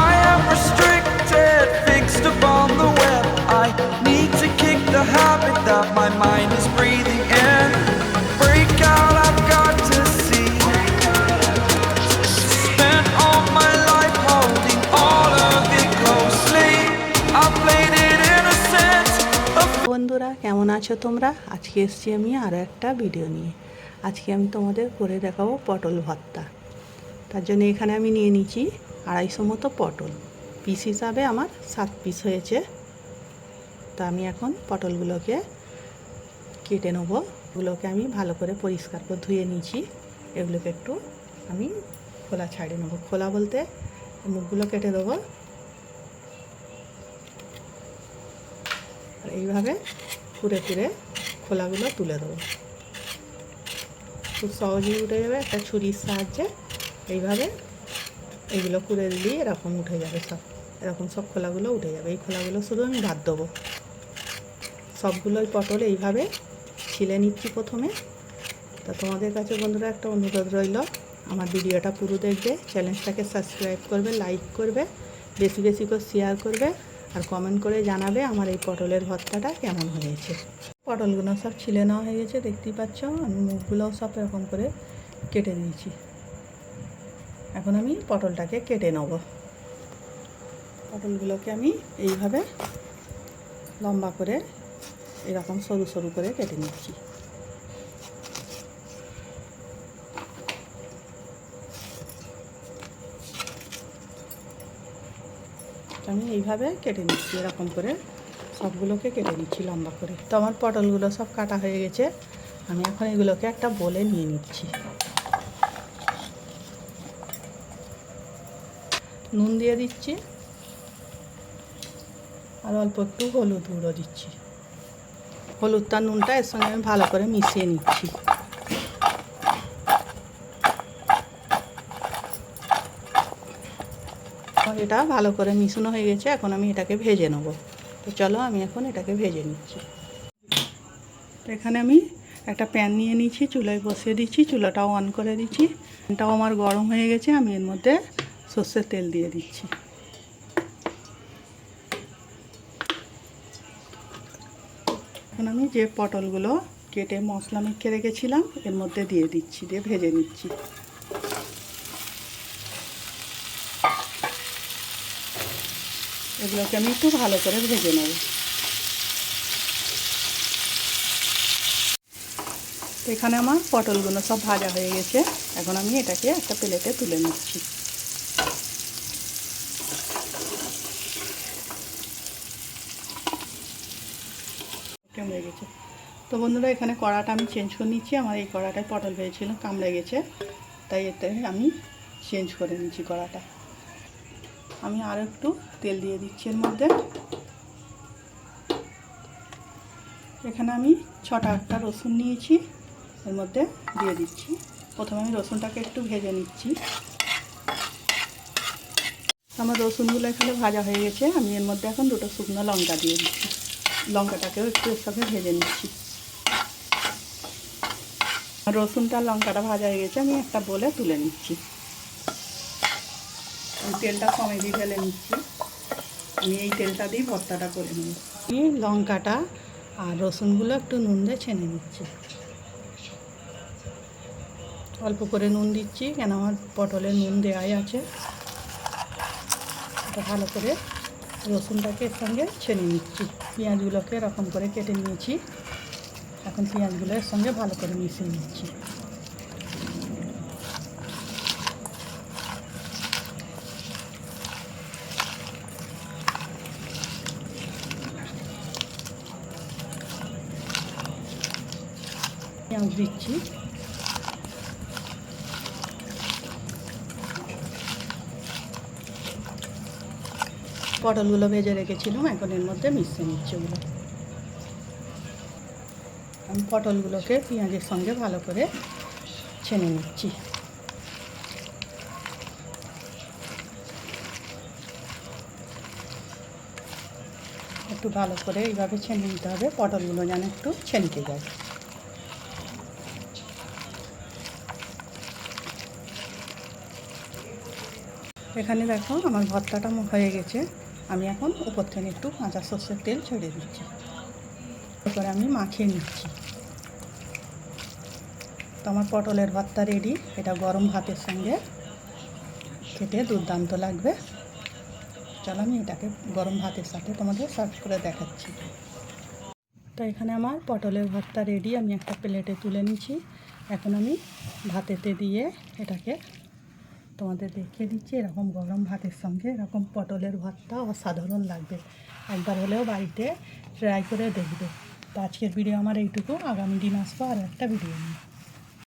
I am restricted, fixed upon the web. I need to kick the habit that my mind is breathing in. Break out, I've got to see. Spent all my life holding all of it closely. I played it innocent. বন্ধুরা কেমন আছো তোমরা? আজকে এসেছি আমি আরও একটা video নিয়ে। আজকে আমি তোমাদের করে দেখাবো পটল ভর্তা। তার জন্য এখানে আমি নিয়ে নিচ্ছি 250 মতো পটল। পিস হিসাবে আমার 7 পিস হয়েছে। তা আমি এখন পটলগুলোকে কেটে নেব। এগুলোকে আমি ভালো করে পরিষ্কার করে ধুয়ে নিয়েছি। এগুলোকে একটু আমি খোলা ছাড়িয়ে নেব। খোলা বলতে মুখগুলো কেটে দেবো। আর এইভাবে কুড়ে কুড়ে খোলাগুলো তুলে দেবো। খুব সহজেই উঠে যাবে একটা ছুরির সাহায্যে। এইভাবে এইগুলো কুড়ে দিলেই এরকম উঠে যাবে সব। এরকম সব খোলাগুলো উঠে যাবে। এই খোলাগুলো শুধু আমি বাদ দেবো। সবগুলোই পটল এইভাবে ছিলে নিচ্ছি প্রথমে। তা তোমাদের কাছে বন্ধুরা একটা অনুরোধ রইল, আমার ভিডিওটা পুরো দেখবে, চ্যানেলটাকে সাবস্ক্রাইব করবে, লাইক করবে, বেশি বেশি করে শেয়ার করবে, আর কমেন্ট করে জানাবে আমার এই পটলের ভর্তাটা কেমন হয়েছে। পটলগুলো সব ছিলে নেওয়া হয়ে গেছে, দেখতেই পাচ্ছ। আমি মুখগুলোও সব এরকম করে কেটে দিয়েছি। এখন আমি পটলটাকে কেটে নেব। পটলগুলোকে আমি এইভাবে লম্বা করে এরকম সরু সরু করে কেটে নিচ্ছি। আমি এইভাবে কেটে নিচ্ছি, এরকম করে সবগুলোকে কেটে নিচ্ছি লম্বা করে। তো আমার পটলগুলো সব কাটা হয়ে গেছে। আমি এখন এগুলোকে একটা বলে নিয়ে নিচ্ছি। নুন দিয়ে দিচ্ছি, আর অল্প একটু হলুদ গুঁড়ো দিচ্ছি। হলুদটা নুনটা এর সঙ্গে আমি ভালো করে মিশিয়ে নিচ্ছি। এটা ভালো করে মিশানো হয়ে গেছে। এখন আমি এটাকে ভেজে নেব। তো চলো আমি এখন এটাকে ভেজে নিচ্ছি। তো এখানে আমি একটা প্যান নিয়ে নিচ্ছি, চুলায় বসিয়ে দিচ্ছি, চুলাটাও অন করে দিচ্ছি। প্যানটাও আমার গরম হয়ে গেছে। আমি এর মধ্যে সর্ষের তেল দিয়ে দিচ্ছি। এখন আমি যে পটলগুলো কেটে মশলা মেখে রেখেছিলাম এর মধ্যে দিয়ে দিচ্ছি, দিয়ে ভেজে নিচ্ছি। এগুলোকে আমি একটু ভালো করে ভেজে নেব। তো এখানে আমার পটলগুলো সব ভাজা হয়ে গেছে। এখন আমি এটাকে একটা প্লেটে তুলে নিচ্ছি। কেমন গেছে? তো বন্ধুরা এখানে কড়াটা আমি চেঞ্জ করে নিচ্ছি। আমার এই কড়াটায় পটল ভেজেছিল, কামড়ে গেছে, তাই এতে আমি চেঞ্জ করে নিচ্ছি কড়াটা। আমি আরও একটু তেল দিয়ে দিচ্ছি এর মধ্যে। এখানে আমি 6-8টা রসুন নিয়েছি, এর মধ্যে দিয়ে দিচ্ছি। প্রথমে আমি রসুনটাকে একটু ভেজে নিচ্ছি। আমার রসুনগুলো এখানে ভাজা হয়ে গেছে। আমি এর মধ্যে এখন 2টো শুকনো লঙ্কা দিয়ে দিচ্ছি। লঙ্কাটাকেও একটু এর সঙ্গে ভেজে নিচ্ছি। রসুনটা লঙ্কাটা ভাজা হয়ে গেছে। আমি একটা বলে তুলে নিচ্ছি। তেলটা কমে দিয়ে ঢেলে নিচ্ছি। আমি এই তেলটা দিয়ে ভর্তাটা করে নেব। আমি লঙ্কাটা আর রসুনগুলো একটু নুন দিয়ে ছেনে নিচ্ছি। অল্প করে নুন দিচ্ছি, কেন আমার পটলে নুন দেওয়াই আছে। এটা ভালো করে রসুনটাকে এর সঙ্গে ছেনে নিচ্ছি। পেঁয়াজগুলোকে এরকম করে কেটে নিয়েছি। এখন পেঁয়াজগুলো এর সঙ্গে ভালো করে মিশিয়ে নিচ্ছি। পেঁয়াজ দিচ্ছি। পটলগুলো ভেজে রেখেছিলাম, এখন এর মধ্যে মিশিয়ে নিচ্ছি ওগুলো। আমি পটলগুলোকে পেঁয়াজের সঙ্গে ভালো করে ছেনে নিচ্ছি। একটু ভালো করে এইভাবে ছেনে নিতে হবে, পটলগুলো যেন একটু ছেনকে যায়। এখানে দেখো আমার ভর্তাটা হয়ে গেছে। আমি এখন উপর থেকে একটু কাঁচা সর্ষের তেল ছেড়ে দিচ্ছি, এরপরে আমি মাখিয়ে নিচ্ছি। তো আমার পটলের ভর্তা রেডি। এটা গরম ভাতের সঙ্গে খেতে দুর্দান্ত লাগবে। চলো আমি এটাকে গরম ভাতের সাথে তোমাদের সার্ভ করে দেখাচ্ছি। তো এখানে আমার পটলের ভর্তা রেডি। আমি একটা প্লেটে তুলে নিচ্ছি। এখন আমি ভাতেতে দিয়ে এটাকে তোমাদের দেখিয়ে দিচ্ছি। এরকম গরম ভাতের সঙ্গে এরকম পটলের ভর্তা অসাধারণ লাগবে। একবার হলেও বাড়িতে ট্রাই করে দেখবে। তো আজকের ভিডিও আমার এইটুকু। আগামী দিন আসবো আর একটা ভিডিও নিয়ে।